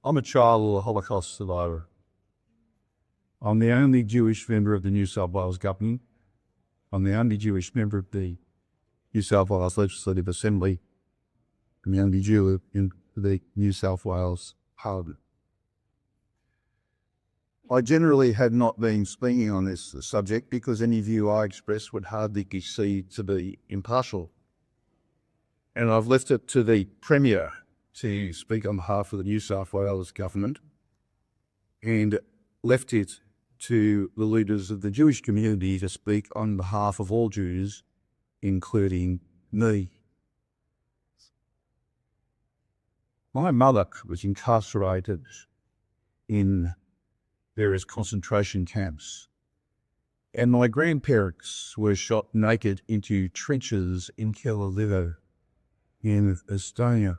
I'm a child of a Holocaust survivor. I'm the only Jewish member of the New South Wales government. I'm the only Jewish member of the New South Wales Legislative Assembly. I'm the only Jew in the New South Wales Parliament. I generally had not been speaking on this subject because any view I express would hardly be seen to be impartial. And I've left it to the Premier to speak on behalf of the New South Wales government and left it to the leaders of the Jewish community to speak on behalf of all Jews, including me. My mother was incarcerated in various concentration camps, and my grandparents were shot naked into trenches in Kelalivo in Estonia.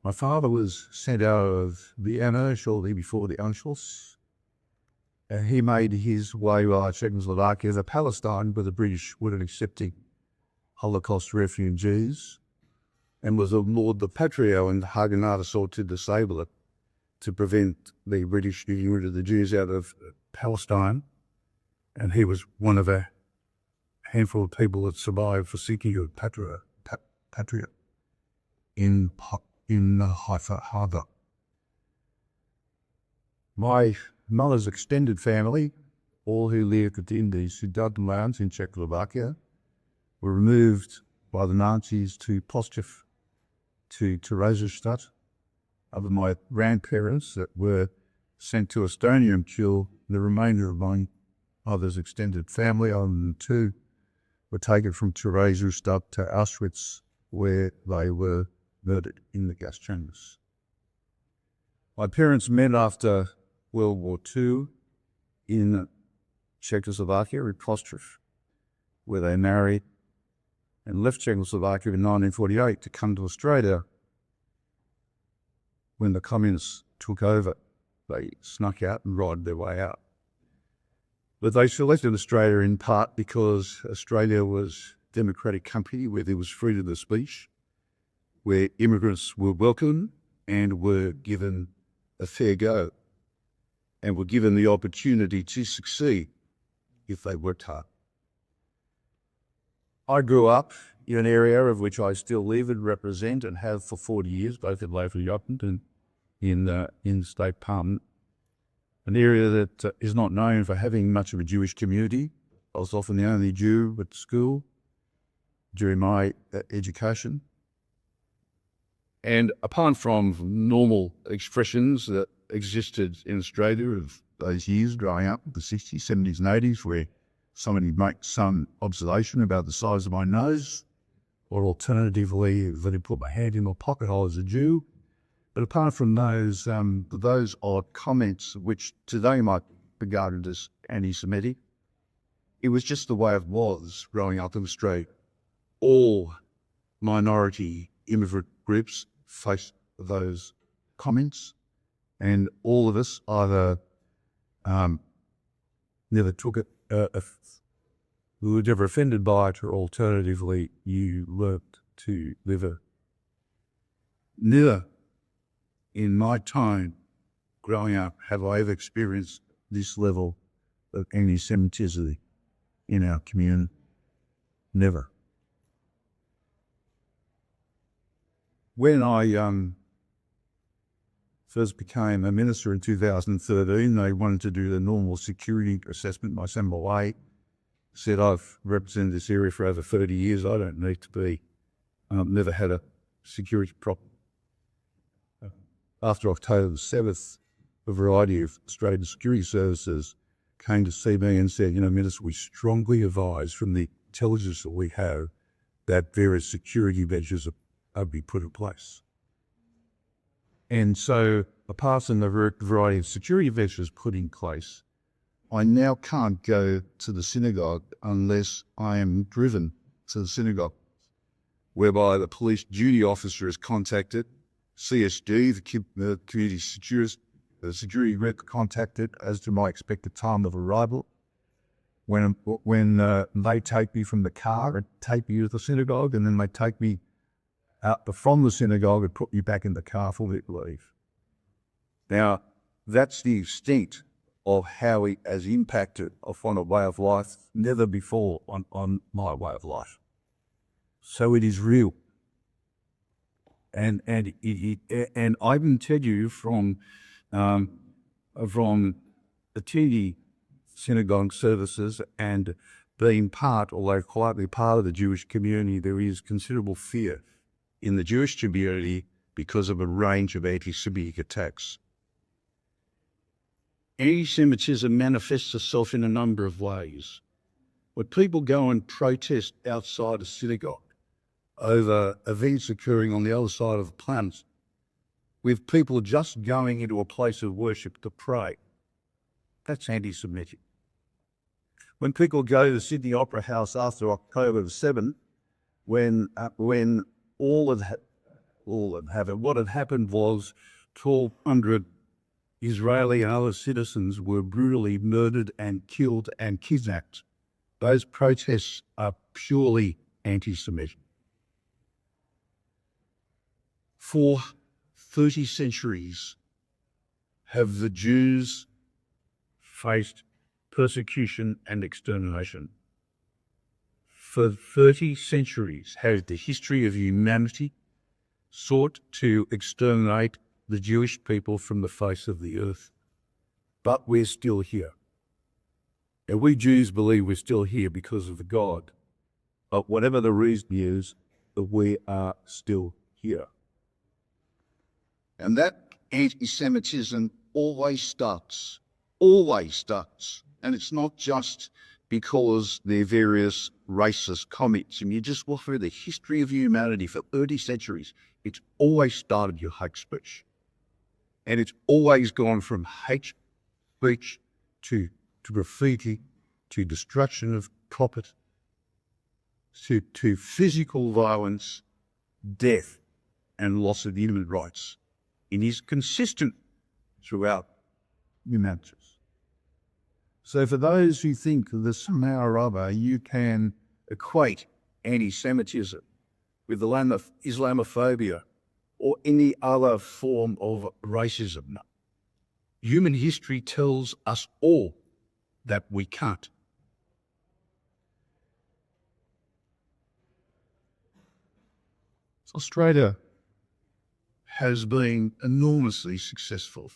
My father was sent out of Vienna shortly before the Anschluss, and he made his way via Czechoslovakia to Palestine, where the British weren't accepting Holocaust refugees, and was ignored the Patrio, and Haganah sought to disable it to prevent the British getting rid of the Jews out of Palestine. And he was one of a handful of people that survived for seeking a Patria in Haifa Harbour. My mother's extended family, all who lived in the Sudetenland in Czechoslovakia, were removed by the Nazis to Postov, to Theresienstadt. Other my grandparents that were sent to Estonia and killed. The remainder of my mother's extended family, other than two, were taken from Theresienstadt to Auschwitz, where they were murdered in the gas chambers. My parents met after World War II in Czechoslovakia, in Postov, where they married and left Czechoslovakia in 1948 to come to Australia. When the communists took over, they snuck out and rode their way out. But they selected Australia in part because Australia was a democratic country where there was freedom of speech, where immigrants were welcome and were given a fair go, and were given the opportunity to succeed if they worked hard. I grew up in an area of which I still live and represent and have for 40 years, both in local government and in the state parliament, an area that is not known for having much of a Jewish community. I was often the only Jew at school during my education. And apart from normal expressions that existed in Australia of those years growing up, the 60s, 70s and 80s, where somebody makes some observation about the size of my nose, or alternatively, that he put my hand in my pocket, I was a Jew. But apart from those odd comments, which today might be regarded as anti-Semitic, it was just the way it was growing up in Australia. All minority immigrant groups faced those comments, and all of us either never took it, we were never offended by it, or alternatively, you learnt to live it. Neither in my time growing up have I ever experienced this level of anti-Semitism in our community. Never. When I first became a minister in 2013, they wanted to do the normal security assessment. I sent my way, said I've represented this area for over 30 years. I don't need to be, never had a security problem. After October the 7th, a variety of Australian security services came to see me and said, Minister, we strongly advise from the intelligence that we have that various security measures are be put in place. And so, apart from the variety of security measures put in place, I now can't go to the synagogue unless I am driven to the synagogue, whereby the police duty officer is contacted, CSD, the community security rep, contacted as to my expected time of arrival. When they take me from the car and take me to the synagogue, and then they take me from the synagogue and put you back in the car for me to leave. Now, that's the extent of how it has impacted upon a way of life never before on my way of life. So it is real. And I can tell you from attending synagogue services and being part, although quietly part of the Jewish community, there is considerable fear in the Jewish community because of a range of anti-Semitic attacks. Anti-Semitism manifests itself in a number of ways. When people go and protest outside a synagogue over events occurring on the other side of the planet, with people just going into a place of worship to pray, that's anti-Semitic. When people go to the Sydney Opera House after October 7, when what had happened was 1,200 Israeli and other citizens were brutally murdered and killed and kidnapped. Those protests are purely anti-Semitic. For 30 centuries have the Jews faced persecution and extermination. For 30 centuries has the history of humanity sought to exterminate the Jewish people from the face of the earth. But we're still here. And we Jews believe we're still here because of the God. But whatever the reason is, we are still here. And that anti-Semitism always starts. And it's not just because there are various racist comments. And you just walk through the history of humanity for 30 centuries. It's always started your hate speech. And it's always gone from hate speech to graffiti, to destruction of property, to physical violence, death, and loss of human rights. It is consistent throughout humanity. So for those who think that somehow or other you can equate anti-Semitism with Islamophobia or any other form of racism, human history tells us all that we can't. Australia has been enormously successful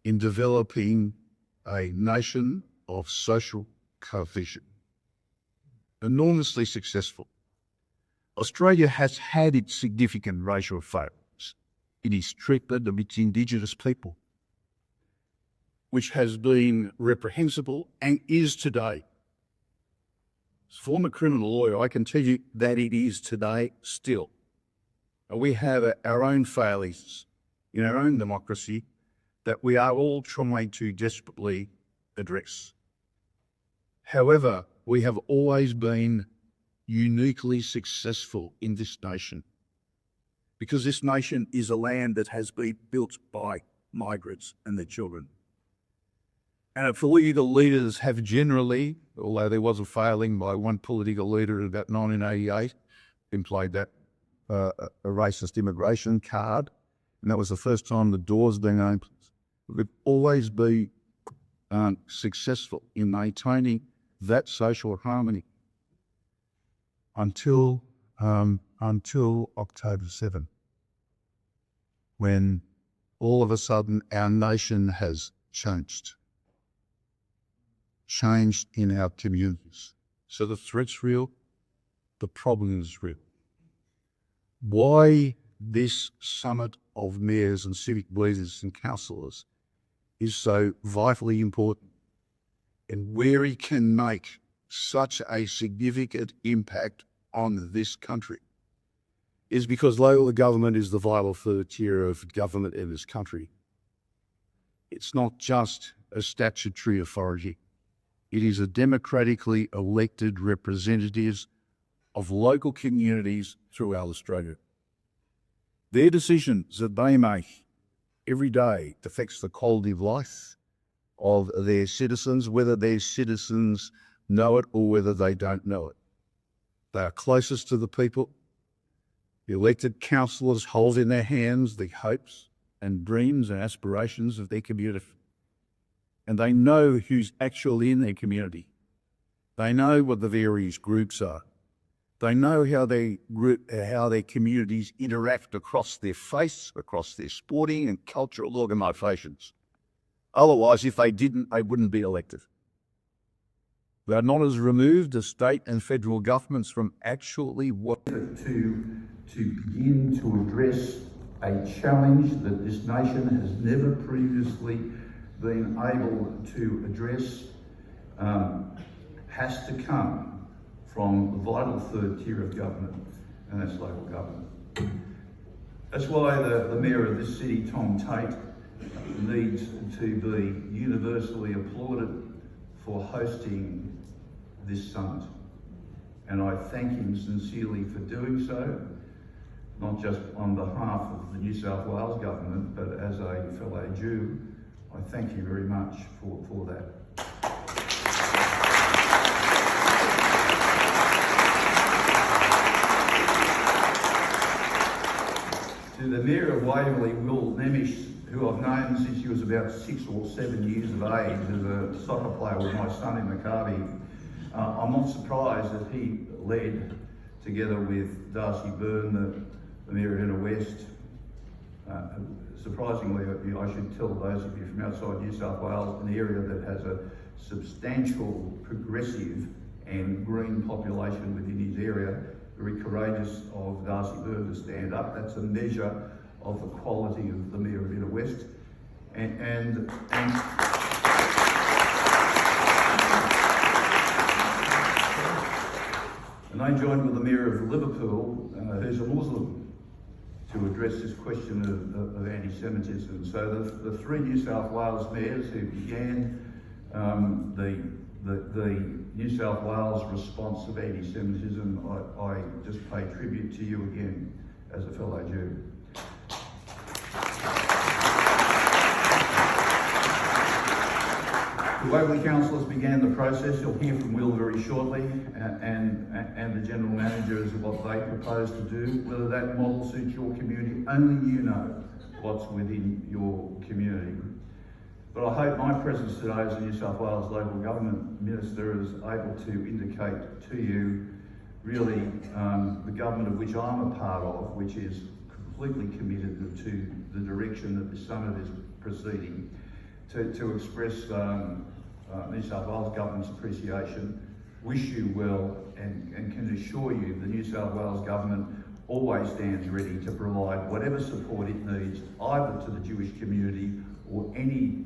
in developing a nation of social cohesion. Enormously successful. Australia has had its significant racial failings in its treatment of its Indigenous people, which has been reprehensible and is today. As a former criminal lawyer, I can tell you that it is today still. We have our own failings in our own democracy that we are all trying to desperately address. However, we have always been uniquely successful in this nation because this nation is a land that has been built by migrants and their children. And political leaders have generally, although there was a failing by one political leader in about 1988, employed that a racist immigration card, and that was the first time the doors been opened. We've always been successful in maintaining that social harmony until October 7, when all of a sudden our nation has changed in our communities. So the threat's real, the problem is real. Why this summit of mayors and civic leaders and councillors is so vitally important and where it can make such a significant impact on this country is because local government is the vital third tier of government in this country. It's not just a statutory authority. It is a democratically elected representatives of local communities throughout Australia. Their decisions that they make every day affects the quality of life of their citizens, whether their citizens know it or whether they don't know it. They are closest to the people. The elected councillors hold in their hands the hopes and dreams and aspirations of their community. And they know who's actually in their community. They know what the various groups are. They know how their communities interact across their faiths, across their sporting and cultural organisations. Otherwise, if they didn't, they wouldn't be elected. They are not as removed as state and federal governments from actually what to begin to address a challenge that this nation has never previously been able to address has to come from the vital third tier of government, and that's local government. That's why the Mayor of this city, Tom Tate, needs to be universally applauded for hosting this summit. And I thank him sincerely for doing so, not just on behalf of the New South Wales government, but as a fellow Jew, I thank you very much for that. To the Mayor of Waverley, Will Nemish, who I've known since he was about 6 or 7 years of age as a soccer player with my son in Maccabi, I'm not surprised that he led, together with Darcy Byrne, the Mayor of Inner West. Surprisingly, I should tell those of you from outside New South Wales, an area that has a substantial progressive and green population within his area, very courageous of Darcy Byrne to stand up. That's a measure of the quality of the Mayor of Inner West. And I joined with the Mayor of Liverpool, who's a Muslim, to address this question of anti-Semitism. So the three New South Wales mayors who began the New South Wales response of anti-Semitism, I just pay tribute to you again as a fellow Jew. The Waverley councillors began the process. You'll hear from Will very shortly, and the general managers of what they propose to do. Whether that model suits your community, only you know what's within your community. But I hope my presence today as a New South Wales local government minister is able to indicate to you really the government of which I'm a part of, which is completely committed to the direction that the summit is proceeding, to express New South Wales government's appreciation, wish you well, and can assure you the New South Wales government always stands ready to provide whatever support it needs, either to the Jewish community or any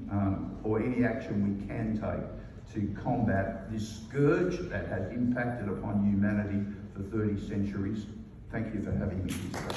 action we can take to combat this scourge that has impacted upon humanity for 30 centuries. Thank you for having me here today.